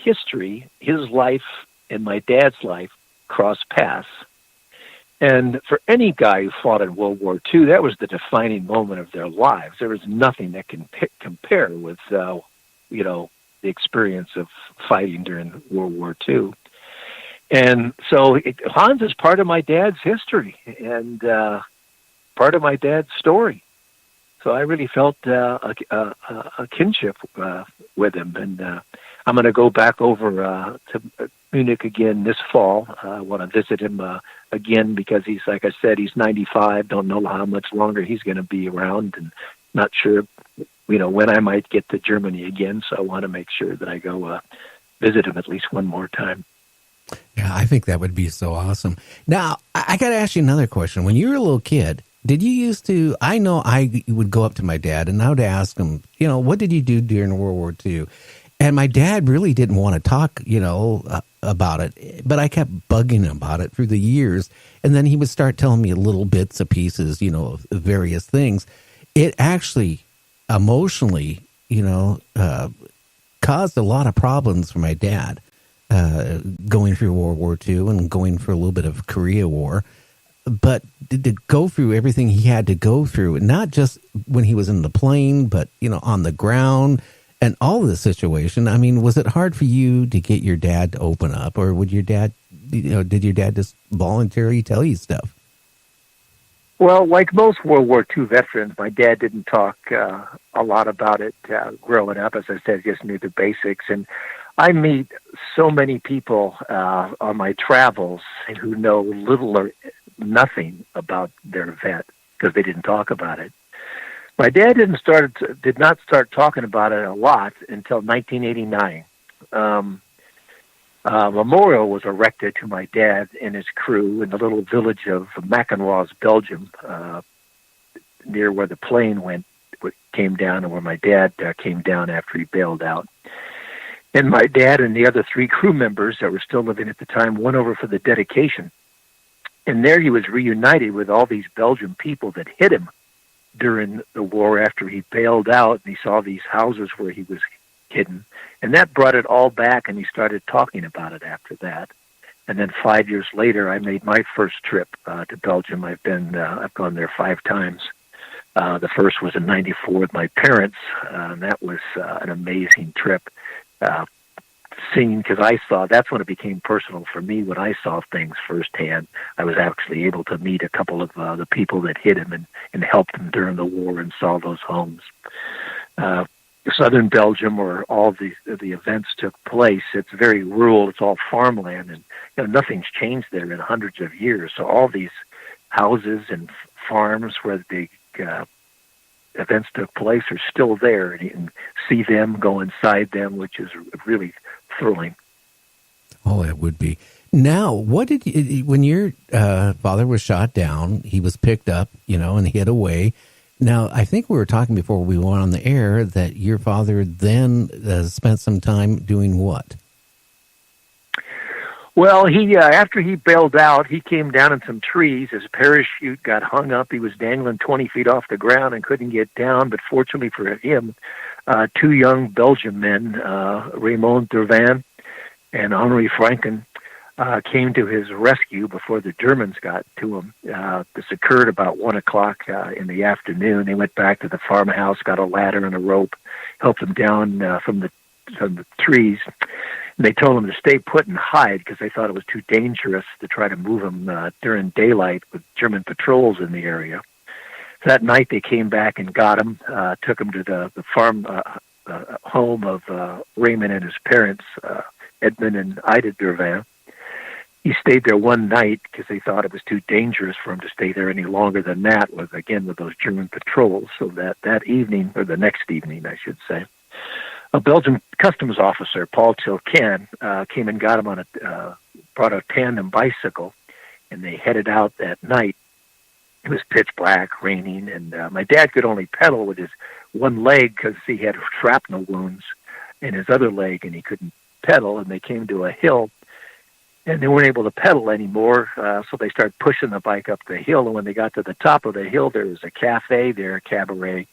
history, his life and my dad's life crossed paths. And for any guy who fought in World War II, that was the defining moment of their lives. There was nothing that can compare with, the experience of fighting during World War II. And so Hans is part of my dad's history and part of my dad's story. So I really felt a kinship with him. And I'm going to go back over to Munich again this fall. I want to visit him again because he's, like I said, he's 95. Don't know how much longer he's going to be around, and not sure, when I might get to Germany again. So I want to make sure that I go visit him at least one more time. Yeah, I think that would be so awesome. Now, I got to ask you another question. When you were a little kid, did you used to, I know I would go up to my dad and I would ask him, what did you do during World War II? And my dad really didn't want to talk, about it, but I kept bugging him about it through the years. And then he would start telling me little bits and pieces, of various things. It actually emotionally, caused a lot of problems for my dad, going through World War II and going through a little bit of Korea War. But to go through everything he had to go through, not just when he was in the plane, but, on the ground and all of the situation. I mean, was it hard for you to get your dad to open up, or did your dad just voluntarily tell you stuff? Well, like most World War II veterans, my dad didn't talk a lot about it growing up. As I said, just knew the basics. And I meet so many people on my travels who know little or nothing about their vet because they didn't talk about it. My dad did not start talking about it a lot until 1989. A memorial was erected to my dad and his crew in the little village of McEnroe's, Belgium, near where the plane came down and where my dad came down after he bailed out. And my dad and the other 3 crew members that were still living at the time went over for the dedication. And there he was reunited with all these Belgian people that hit him during the war after he bailed out, and he saw these houses where he was hidden. And that brought it all back, and he started talking about it after that. And then 5 years later, I made my first trip to Belgium. I've gone there 5 times. The first was in '94 with my parents, and that was an amazing trip. Seeing, because that's when it became personal for me, when I saw things firsthand. I was actually able to meet a couple of the people that hit him and helped him during the war and saw those homes. Southern Belgium, where all the events took place, it's very rural. It's all farmland, and nothing's changed there in hundreds of years. So all these houses and farms where the events took place are still there, and you can see them, go inside them, which is really thrilling. Oh, it would be. Now, when your father was shot down, he was picked up, and hid away. Now, I think we were talking before we went on the air that your father then spent some time doing what? Well, he after he bailed out, he came down in some trees. His parachute got hung up. He was dangling 20 feet off the ground and couldn't get down. But fortunately for him, 2 young Belgian men, Raymond Durvan and Henri Franken, came to his rescue before the Germans got to him. This occurred about 1 o'clock in the afternoon. They went back to the farmhouse, got a ladder and a rope, helped him down from the trees. And they told him to stay put and hide because they thought it was too dangerous to try to move him during daylight with German patrols in the area. So that night they came back and got him, took him to the farm home of Raymond and his parents, Edmund and Ida Durvan. He stayed there one night because they thought it was too dangerous for him to stay there any longer than that, with those German patrols. So that evening, or the next evening, I should say, a Belgian customs officer, Paul Tilcan, came and got him brought a tandem bicycle, and they headed out that night. It was pitch black, raining, and my dad could only pedal with his one leg because he had shrapnel wounds in his other leg, and he couldn't pedal. And they came to a hill, and they weren't able to pedal anymore, so they started pushing the bike up the hill. And when they got to the top of the hill, there was a cafe there, a cabaret,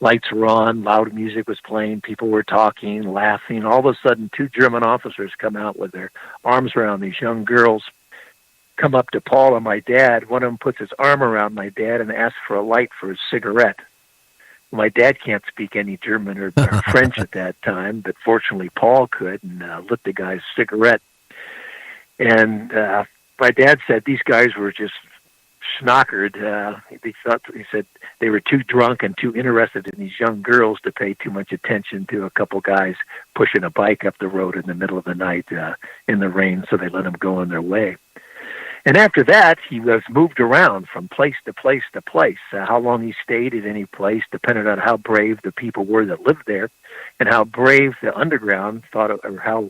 Lights were on, loud music was playing, people were talking, laughing. All of a sudden, two German officers come out with their arms around these young girls, come up to Paul and my dad. One of them puts his arm around my dad and asks for a light for his cigarette. My dad can't speak any German or French at that time, but fortunately Paul could, and lit the guy's cigarette. And my dad said these guys were just schnockered. He said they were too drunk and too interested in these young girls to pay too much attention to a couple guys pushing a bike up the road in the middle of the night in the rain, so they let them go on their way. And after that, he was moved around from place to place to place. How long he stayed at any place depended on how brave the people were that lived there, and how brave the underground thought, or how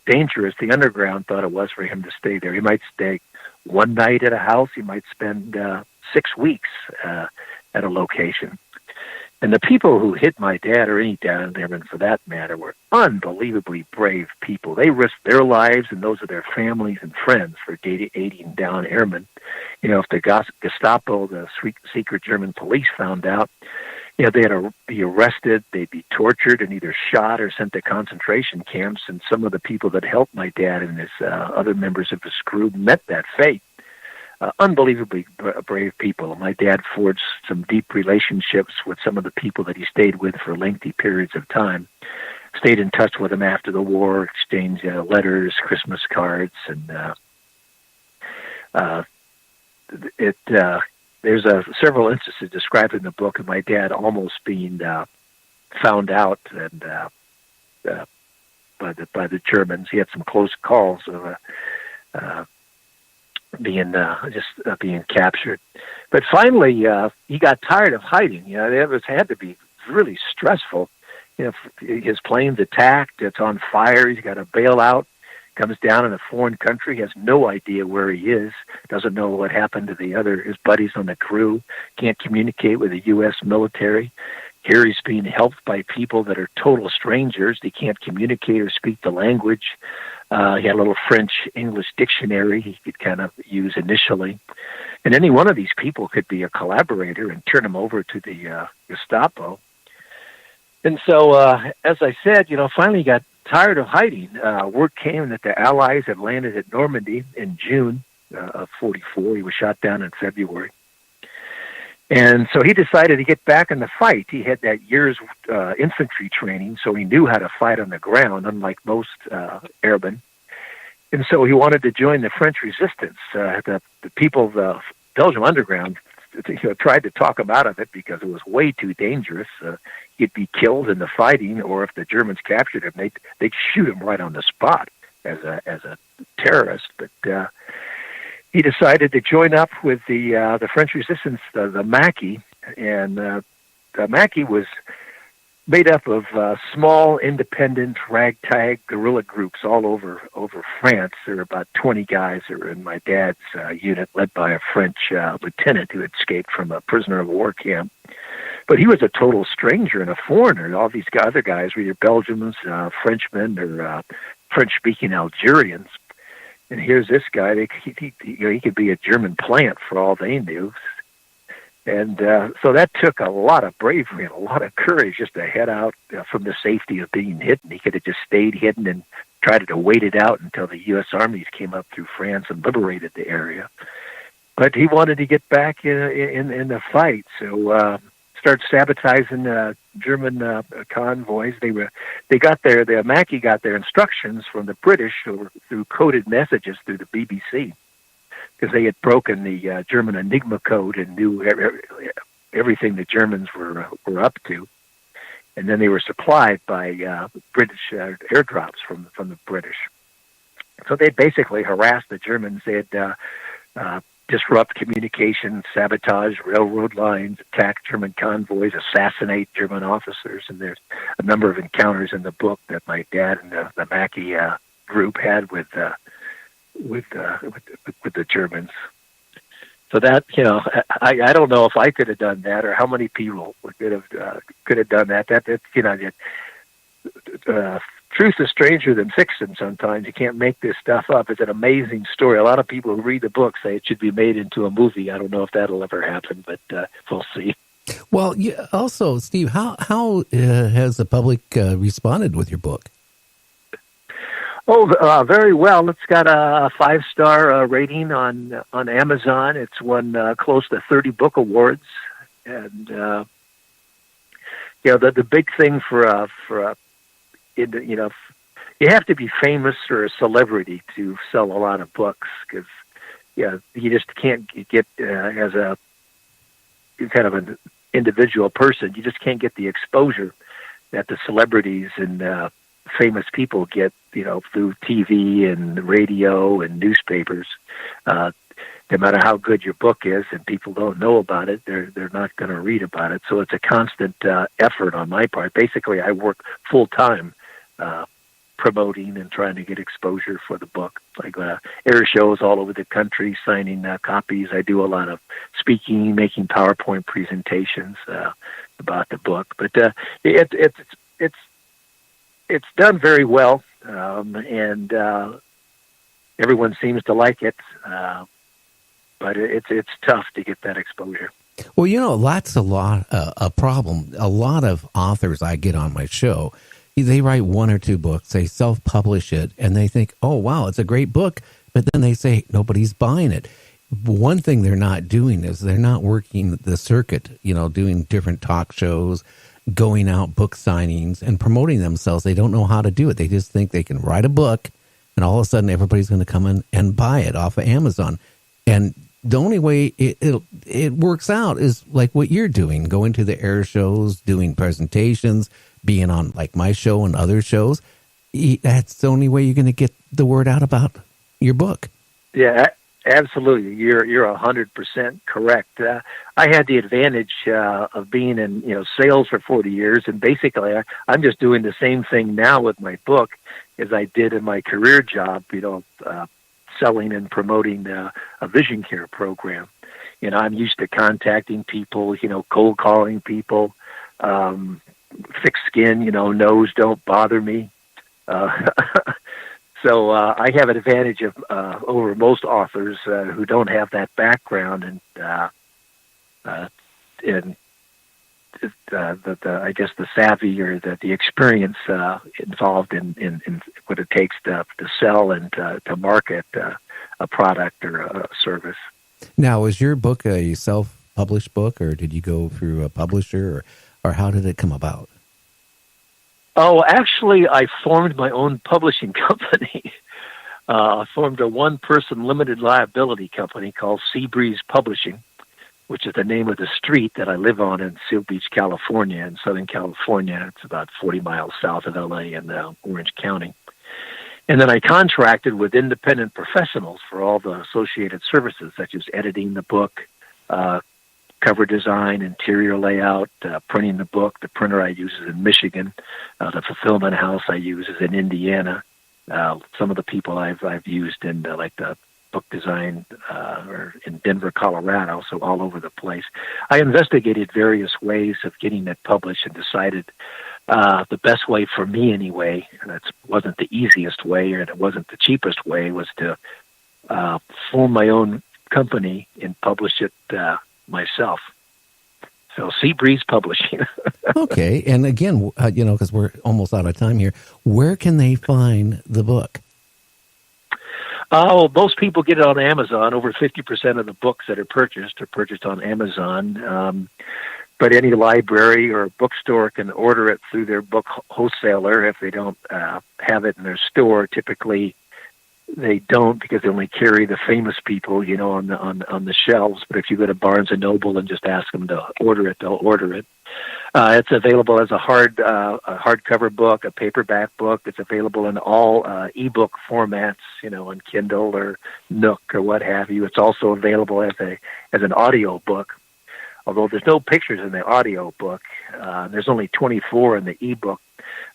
dangerous the underground thought it was for him to stay there. He might stay one night at a house. He might spend 6 weeks at a location. And the people who hit my dad, or any dad airman for that matter, were unbelievably brave people. They risked their lives and those of their families and friends for aiding down airmen. You know, if the Gestapo, the secret German police, found out, you know, they had to be arrested, they'd be tortured and either shot or sent to concentration camps. And some of the people that helped my dad and his other members of his crew met that fate. Unbelievably brave people. My dad forged some deep relationships with some of the people that he stayed with for lengthy periods of time. Stayed in touch with them after the war, exchanged letters, Christmas cards, and there's several instances described in the book of my dad almost being found out and by the Germans. He had some close calls of being captured, but finally he got tired of hiding. You know, it had to be really stressful. You know, his plane's attacked, it's on fire, he's got to bail out, comes down in a foreign country, has no idea where he is, doesn't know what happened to his buddies on the crew, can't communicate with the U.S. military. Here he's being helped by people that are total strangers. They can't communicate or speak the language. He had a little French-English dictionary he could kind of use initially. And any one of these people could be a collaborator and turn him over to the Gestapo. And so, as I said, you know, finally he got tired of hiding. Word came that the Allies had landed at Normandy in June of 1944. He was shot down in February. And so he decided to get back in the fight. He had that year's infantry training, so he knew how to fight on the ground, unlike most airmen. And so he wanted to join the French resistance. The people of the Belgium underground tried to talk him out of it because it was way too dangerous. He'd be killed in the fighting, or if the Germans captured him, they'd shoot him right on the spot as a terrorist. But he decided to join up with the French resistance, the Maquis, and the Maquis was made up of small, independent, ragtag guerrilla groups all over France. There were about 20 guys that were in my dad's unit, led by a French lieutenant who had escaped from a prisoner of war camp. But he was a total stranger and a foreigner. All these other guys were either Belgians, Frenchmen, or French-speaking Algerians. And here's this guy. He could be a German plant for all they knew. And so that took a lot of bravery and a lot of courage just to head out from the safety of being hidden. He could have just stayed hidden and tried to wait it out until the U.S. armies came up through France and liberated the area. But he wanted to get back in the fight, so started sabotaging German convoys. The Maquis got their instructions from the British through coded messages through the BBC, because they had broken the German Enigma code and knew everything the Germans were up to. And then they were supplied by British airdrops from the British. So they basically harassed the Germans. They'd disrupt communication, sabotage railroad lines, attack German convoys, assassinate German officers. And there's a number of encounters in the book that my dad and the Maquis group had with the Germans. So that, you know, I don't know if I could have done that or how many people could have done that. That you know, truth is stranger than fiction. Sometimes you can't make this stuff up. It's an amazing story. A lot of people who read the book say it should be made into a movie. I don't know if that'll ever happen, but we'll see. Well, also, Steve, how has the public responded with your book? Oh, very well. It's got a 5-star rating on Amazon. It's won close to 30 book awards, and the big thing you have to be famous or a celebrity to sell a lot of books, because you just can't get as a kind of an individual person. You just can't get the exposure that the celebrities and famous people get, through TV and radio and newspapers. No matter how good your book is, and people don't know about it, they're not going to read about it. So it's a constant effort on my part. Basically, I work full time promoting and trying to get exposure for the book. Like air shows all over the country, signing copies. I do a lot of speaking, making PowerPoint presentations about the book. But it's done very well, and everyone seems to like it. But it's tough to get that exposure. Well, a problem. A lot of authors I get on my show, they write 1 or 2 books, they self-publish it, and they think, oh, wow, it's a great book, but then they say nobody's buying it. One thing they're not doing is they're not working the circuit, doing different talk shows, going out, book signings, and promoting themselves. They don't know how to do it. They just think they can write a book, and all of a sudden everybody's going to come in and buy it off of Amazon. And the only way it works out is like what you're doing, going to the air shows, doing presentations, being on like my show and other shows. That's the only way you're going to get the word out about your book. Yeah, absolutely. You're 100% correct. I had the advantage of being in sales for 40 years, and basically I'm just doing the same thing now with my book as I did in my career job. Selling and promoting a vision care program. I'm used to contacting people, cold calling people, thick skin, nose don't bother me. So I have an advantage of over most authors who don't have that background, and I guess the savvy or the experience involved in what it takes to sell and to market a product or a service. Now, is your book a self-published book, or did you go through a publisher, or how did it come about? Oh, actually, I formed my own publishing company. I formed a one-person limited liability company called Seabreeze Publishing, which is the name of the street that I live on in Seal Beach, California, in Southern California. It's about 40 miles south of LA in Orange County. And then I contracted with independent professionals for all the associated services, such as editing the book, cover design, interior layout, printing the book. The printer I use is in Michigan. The fulfillment house I use is in Indiana. Some of the people I've used in like the book design or in Denver, Colorado, so all over the place. I investigated various ways of getting it published and decided the best way for me anyway, and it wasn't the easiest way and it wasn't the cheapest way, was to form my own company and publish it myself. So Seabreeze Publishing. Okay, and again, because we're almost out of time here, where can they find the book? Oh, most people get it on Amazon. Over 50% of the books that are purchased on Amazon. But any library or bookstore can order it through their book wholesaler if they don't have it in their store. Typically, they don't, because they only carry the famous people, on the shelves. But if you go to Barnes and Noble and just ask them to order it, they'll order it. It's available as a hardcover book, a paperback book. It's available in all ebook formats, on Kindle or Nook or what have you. It's also available as an audio book. Although there's no pictures in the audio book, there's only 24 in the ebook.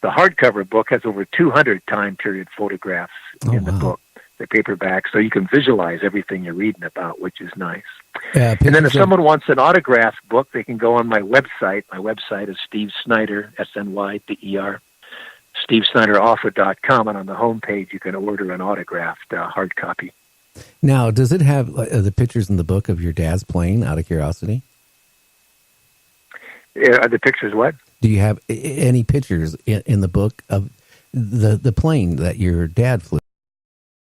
The hardcover book has over 200 time period photographs in the book, the paperback, so you can visualize everything you're reading about, which is nice. And then if someone wants an autographed book, they can go on my website. My website is Steve Snyder, SNYDER, SteveSnyderAuthor.com, and on the homepage you can order an autographed hard copy. Now, does it have the pictures in the book of your dad's plane, out of curiosity? Are the pictures what? Do you have any pictures in the book of the plane that your dad flew?